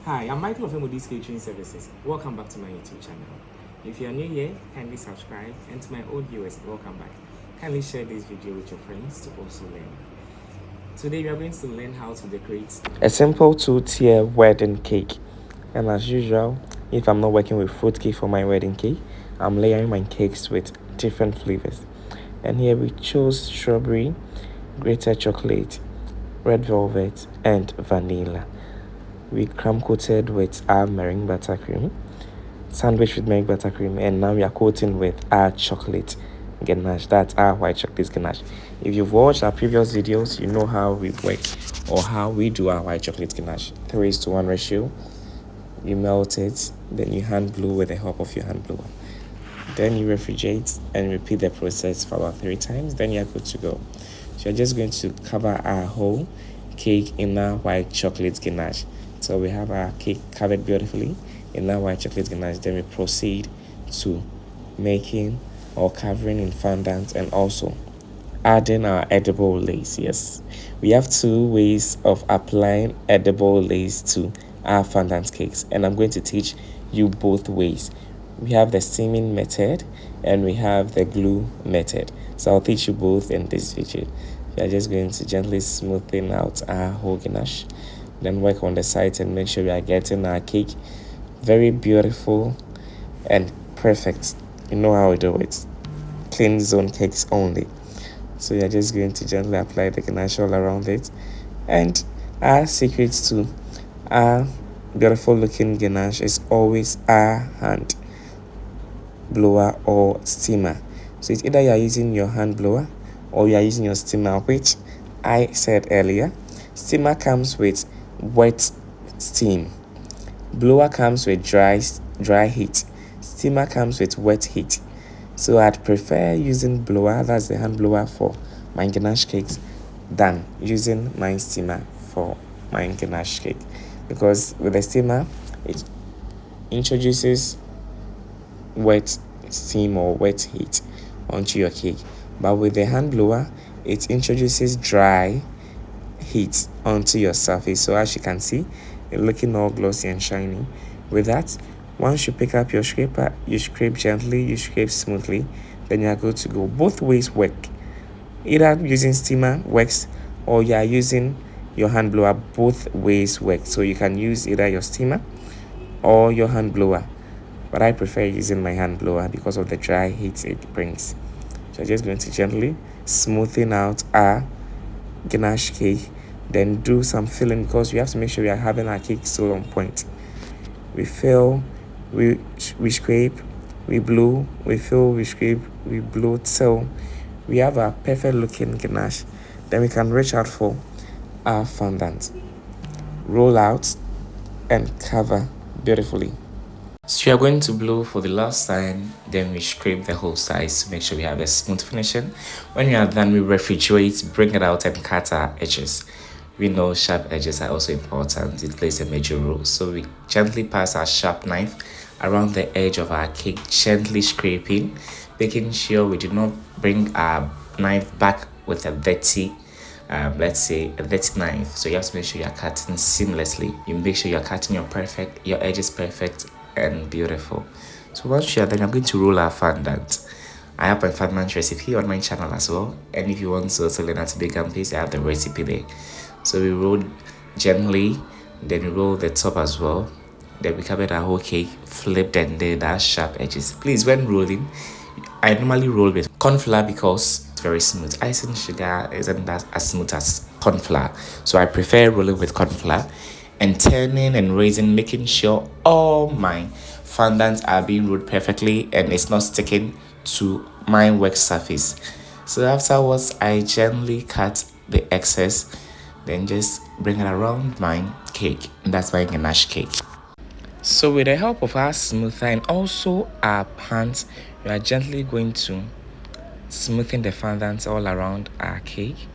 Hi, I'm Michael of M.O.D Catering Services. Welcome back to my YouTube channel. If you're new here, kindly subscribe, and to my old viewers, welcome back. Kindly share this video with your friends to also learn. Today we are going to learn how to decorate a simple two-tier wedding cake. And as usual, if I'm not working with fruit cake for my wedding cake, I'm layering my cakes with different flavors. And here we chose strawberry, grated chocolate, red velvet, and vanilla. We crumb coated with our meringue buttercream, sandwich with meringue buttercream, and now we are coating with our chocolate ganache. That's our white chocolate ganache. If you've watched our previous videos, you know how we work or how we do our white chocolate ganache. 3:1 ratio. You melt it, then you hand blow with the help of your hand blower. Then you refrigerate and repeat the process for about 3 times. Then you're good to go. So you're just going to cover our whole cake in our white chocolate ganache. So we have our cake covered beautifully in our white chocolate ganache. Then we proceed to making or covering in fondant and also adding our edible lace. Yes, we have 2 ways of applying edible lace to our fondant cakes, and I'm going to teach you both ways. We have the steaming method and we have the glue method, so I'll teach you both in this video. We are just going to gently smoothen out our whole ganache, then work on the sides and make sure we are getting our cake very beautiful and perfect. You know how we do it. Clean zone cakes only. So you're just going to gently apply the ganache all around it. And our secret to our beautiful looking ganache is always our hand blower or steamer. So it's either you're using your hand blower or you're using your steamer, which I said earlier. Steamer comes with wet steam. Blower comes with dry heat. Steamer comes with wet heat. So I'd prefer using blower, that's the hand blower for my ganache cakes, than using my steamer for my ganache cake. Because with the steamer, it introduces wet steam or wet heat onto your cake. But with the hand blower, it introduces dry heat onto your surface. So as you can see, it's looking all glossy and shiny. With that, once you pick up your scraper, you scrape gently, you scrape smoothly, then you are good to go. Both ways work. Either using steamer works or you are using your hand blower. Both ways work. So you can use either your steamer or your hand blower. But I prefer using my hand blower because of the dry heat it brings. So I'm just going to gently smoothen out our ganache cake, then do some filling because we have to make sure we are having our cake still on point. We fill, we scrape, we blow, we fill, we scrape, we blow till we have a perfect looking ganache. Then we can reach out for our fondant, roll out and cover beautifully. So you are going to blow for the last time, then we scrape the whole sides to make sure we have a smooth finishing. When we are done, we refrigerate, bring it out and cut our edges. We know sharp edges are also important, it plays a major role. So we gently pass our sharp knife around the edge of our cake, gently scraping, making sure we do not bring our knife back with a dirty let's say a dirty knife. So you have to make sure you're cutting seamlessly. You make sure you're cutting your edges perfect and beautiful. So once you're done, I'm going to roll our fondant. I have my fondant recipe on my channel as well, and if you want to also learn how to bake and paste, I have the recipe there. So we roll gently, then we roll the top as well, then we cover the whole cake, flipped and then that sharp edges. Please, when rolling, I normally roll with corn flour because it's very smooth. Icing sugar isn't that as smooth as corn flour, so I prefer rolling with corn flour and turning and raising, making sure all my fondants are being rolled perfectly and it's not sticking to my work surface. So afterwards, I gently cut the excess, then just bring it around my cake. That's my ganache cake. So with the help of our smoother and also our pans, we are gently going to smoothen the fondant all around our cake.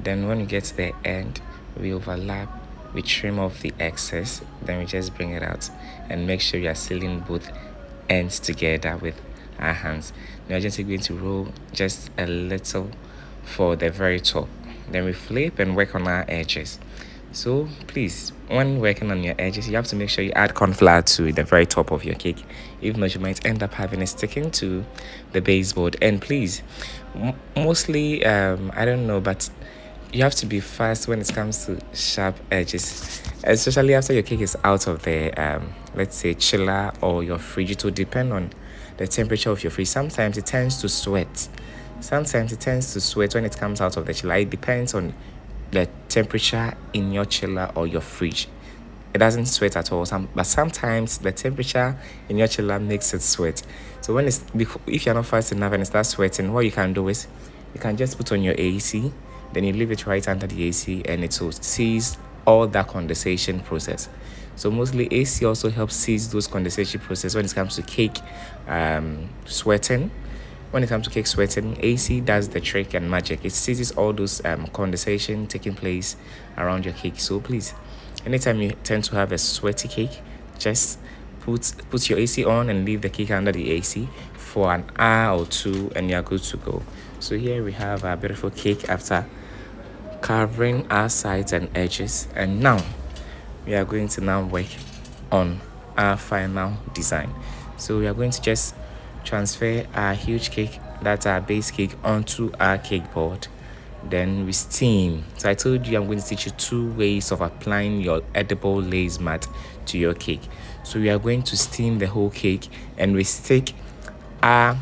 Then when we get to the end, we overlap, we trim off the excess, then we just bring it out and make sure you are sealing both ends together with our hands. Now just going to roll just a little for the very top. Then we flip and work on our edges. So please, when working on your edges, you have to make sure you add corn flour to the very top of your cake. If not, you might end up having it sticking to the baseboard. And please, mostly, I don't know, but you have to be fast when it comes to sharp edges, especially after your cake is out of the, let's say, chiller or your fridge. It will depend on the temperature of your fridge. Sometimes it tends to sweat. Sometimes it tends to sweat when it comes out of the chiller. It depends on the temperature in your chiller or your fridge. It doesn't sweat at all, but sometimes the temperature in your chiller makes it sweat. So if you're not fast enough and it starts sweating, what you can do is you can just put on your AC, then you leave it right under the AC, and it will cease all that condensation process. So mostly AC also helps cease those condensation process when it comes to cake sweating. When it comes to cake sweating, AC does the trick and magic. It seizes all those condensation taking place around your cake. So please, anytime you tend to have a sweaty cake, just put your AC on and leave the cake under the AC for an hour or two, and you're good to go. So here we have our beautiful cake after covering our sides and edges, and now we are going to now work on our final design. So we are going to just transfer our huge cake, that's our base cake, onto our cake board. Then we steam. So I told you I'm going to teach you 2 ways of applying your edible lace mat to your cake. So we are going to steam the whole cake, and we stick our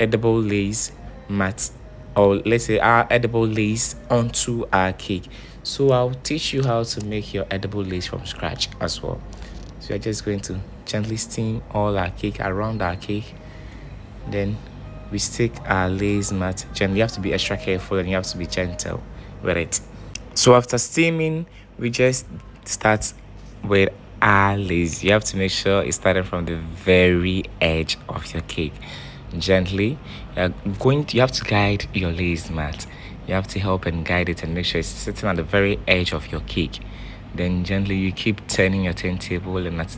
edible lace mat, or let's say our edible lace, onto our cake. So I'll teach you how to make your edible lace from scratch as well. So we're just going to gently steam all our cake around our cake. Then we stick our lace mat gently. You have to be extra careful and you have to be gentle with it. So after steaming, we just start with our lace. You have to make sure it's starting from the very edge of your cake. Gently, you have to guide your lace mat. You have to help and guide it and make sure it's sitting at the very edge of your cake. Then gently you keep turning your turntable, and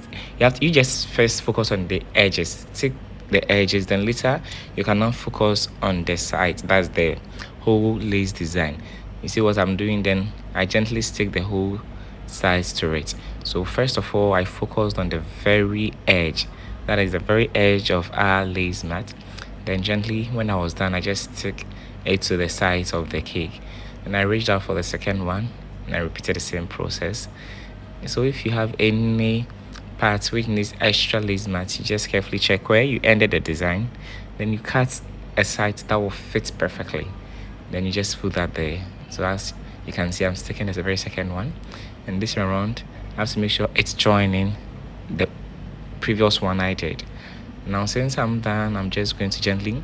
you just first focus on the edges. Stick the edges, then later you can now focus on the sides. That's the whole lace design. You see what I'm doing? Then I gently stick the whole sides to it. So first of all, I focused on the very edge, that is the very edge of our lace mat. Then gently, when I was done, I just stick it to the sides of the cake, and I reached out for the second one, and I repeated the same process. So if you have any parts which needs extra lace mat, you just carefully check where you ended the design, then you cut a side that will fit perfectly, then you just put that there. So as you can see, I'm sticking as the very second one, and this one around I have to make sure it's joining the previous one I did. Now since I'm done, I'm just going to gently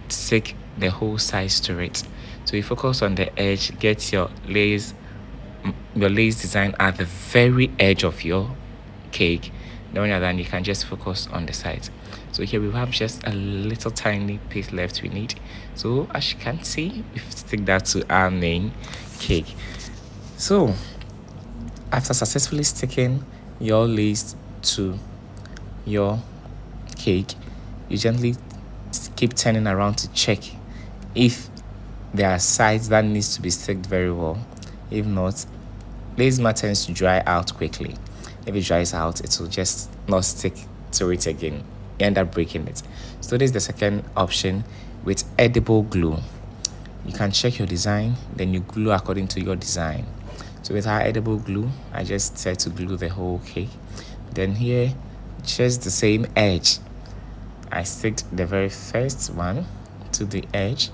stick the whole sides to it. So you focus on the edge, get your lace design at the very edge of your cake. Then when you're done, you can just focus on the sides. So here we have just a little tiny piece left we need. So as you can see, we stick that to our main cake. So after successfully sticking your lace to your cake, you gently keep turning around to check if there are sides that needs to be sticked very well. If not, lace mat tends to dry out quickly. If it dries out, it will just not stick to it again. You end up breaking it. So this is the second option with edible glue. You can check your design, then you glue according to your design. So with our edible glue, I just try to glue the whole cake. Then here, just the same edge, I stick the very first one to the edge,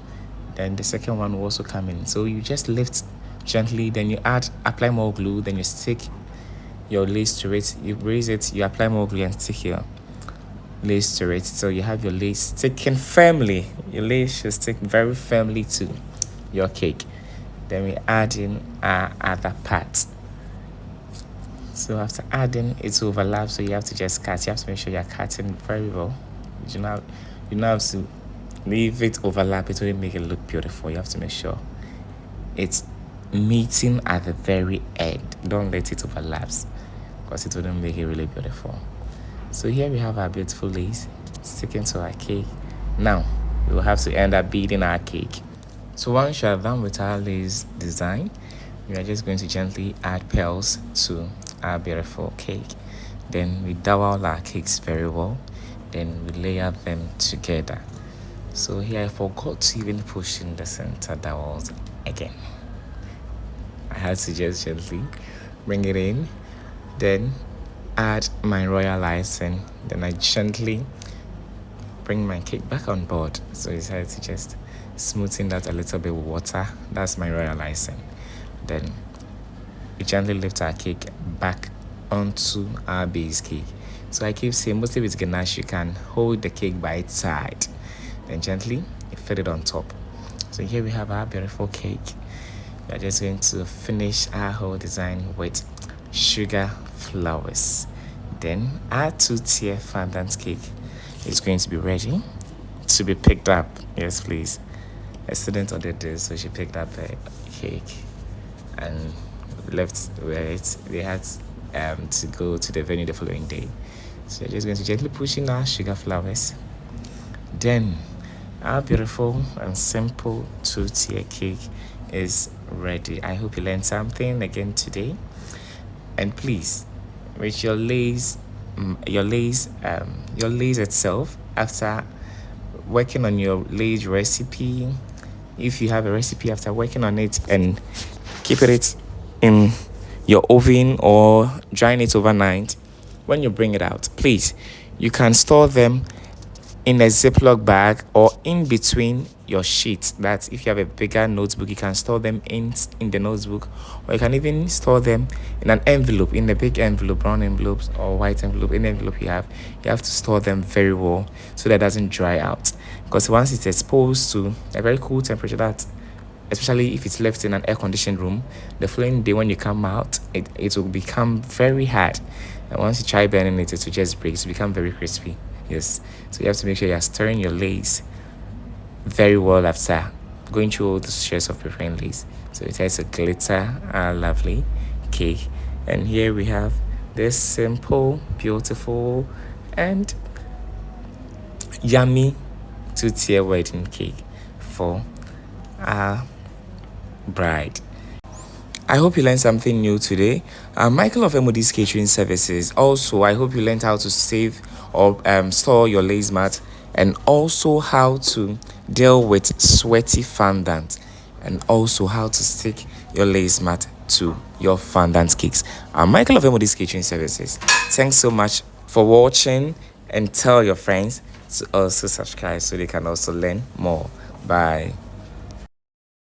then the second one will also come in. So you just lift gently, then you apply more glue, then you stick your lace to it, you raise it, you apply more glue and stick your lace to it. So you have your lace sticking firmly. Your lace should stick very firmly to your cake. Then we add in our other part. So after adding, it overlaps, so you have to just cut. You have to make sure you're cutting very well. You know have to leave it overlap. It will make it look beautiful. You have to make sure it's meeting at the very end. Don't let it overlap, because it wouldn't make it really beautiful. So here we have our beautiful lace sticking to our cake. Now we will have to end up beating our cake. So once you are done with our lace design, we are just going to gently add pearls to our beautiful cake. Then we dowel our cakes very well. Then we layer them together. So here I forgot to even push in the center dowels again. I had to just gently bring it in, then add my royal icing. Then I gently bring my cake back on board. So I decided to just smoothen that a little bit with water. That's my royal icing. Then we gently lift our cake back onto our base cake. So I keep saying, mostly with ganache, you can hold the cake by its side, then gently fill it on top. So here we have our beautiful cake. We are just going to finish our whole design with sugar flowers. Then our 2-tier fondant cake is going to be ready to be picked up. Yes, please. A student ordered this, so she picked up a cake and left where they had to go to the venue the following day. So we're just going to gently push in our sugar flowers. Then our beautiful and simple 2-tier cake is ready. I hope you learned something again today. And please, with your lace itself, after working on your lace recipe, if you have a recipe after working on it, and keep it in your oven or drying it overnight, when you bring it out, please, you can store them in a Ziploc bag or in between your sheets. That if you have a bigger notebook, you can store them in the notebook, or you can even store them in an envelope, in a big envelope, brown envelopes or white envelope. Any envelope you have to store them very well so that it doesn't dry out, because once it's exposed to a very cool temperature, that especially if it's left in an air-conditioned room, the following day when you come out, it will become very hard, and once you try burning it, it will just break. It will become very crispy. Yes, so you have to make sure you're stirring your lace very well after going through all the shades of preparing lace, so it has a glitter lovely cake. And here we have this simple, beautiful, and yummy 2-tier wedding cake for our bride. I hope you learned something new today. Michael of M.O.D's Catering Services. Also, I hope you learned how to save or store your lace mat, and also how to deal with sweaty fondant, and also how to stick your lace mat to your fondant cakes. Michael of M.O.D's Catering Services. Thanks so much for watching, and tell your friends to also subscribe so they can also learn more. Bye.